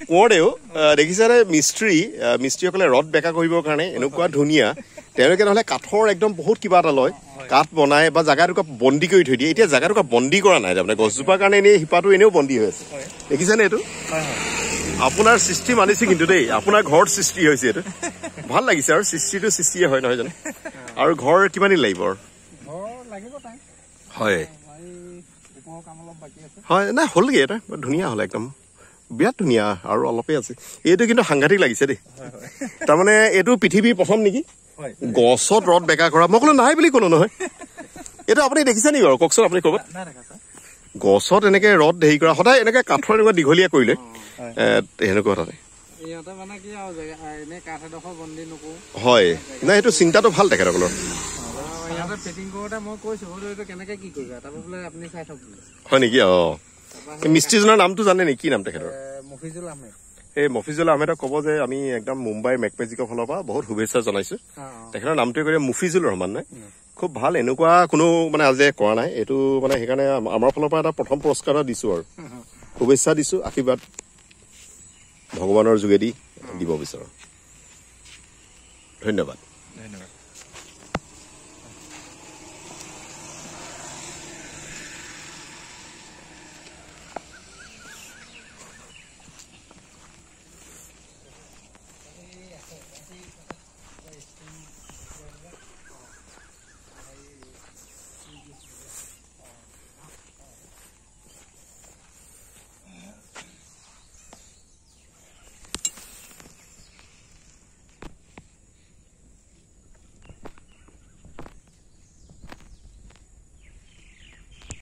কোঁৱৰেও দেখিছানে মিস্ত্ৰীসকলে ৰদ বেকা কৰিবৰ কাৰণে এনেকুৱা ধুনীয়া তেওঁলোকে নহ'লে কাঠৰ একদম বহুত কিবা এটা লয় কাঠ বনাই বা জাগাটুকুৰা বন্দী কৰি থৈ দিয়ে এতিয়া জাগাটুকুৰা বন্দী কৰা নাই তাৰমানে গছজোপাৰ কাৰণে এনেই শিপাটো এনেও বন্দী হৈ আছে দেখিছানে এইটো আপোনাৰ সৃষ্টি মানিছে কিন্তু দেই আপোনাৰ ঘৰত সৃষ্টি হৈছে এইটো ভাল লাগিছে আৰু সৃষ্টিটো সৃষ্টিয়ে হয় নহয় জানো আৰু ঘৰ কিমান দিন লাগিব হয় হয় নাই হ'লগৈ এটা ধুনীয়া হ'ল একদম বিৰাট ধুনীয়া আৰু অলপে আছে এইটো কিন্তু সাংঘাতিক লাগিছে দেই তাৰমানে এইটো পৃথিৱীৰ প্ৰথম নেকি গছত ৰদ বেকা কৰা মই ক'লো নাই বুলি ক'লো নহয় এইটো আপুনি দেখিছে নেকি বাৰু কওকচোন আপুনি ক'ৰবাত গছত এনেকে ৰদ হেৰি কৰা সদায় এনেকে কাঠৰ এনেকুৱা দীঘলীয়া কৰিলে সেনেকুৱা তাতে হয় নাই সেইটো চিন্তাটো ভাল তেখেতসকলৰ হয় নেকি মিস্ত্ৰীজনৰ নামটো জানে নেকি কি নাম তেখেতৰ এই মফিজুল আহমেদক ক'ব যে আমি একদম মুম্বাইৰ মেকমেজিকৰ ফালৰ পৰা বহুত শুভেচ্ছা জনাইছো তেখেতৰ নামটোৱে কৰি মুফিজুল ৰহমান নাই খুব ভাল এনেকুৱা কোনো মানে আজি কৰা নাই এইটো মানে সেইকাৰণে আমাৰ ফালৰ পৰা এটা প্ৰথম পুৰস্কাৰ দিছো আৰু শুভেচ্ছা দিছো আশীৰ্বাদ ভগৱানৰ যোগেদি দিব বিচাৰো ধন্যবাদ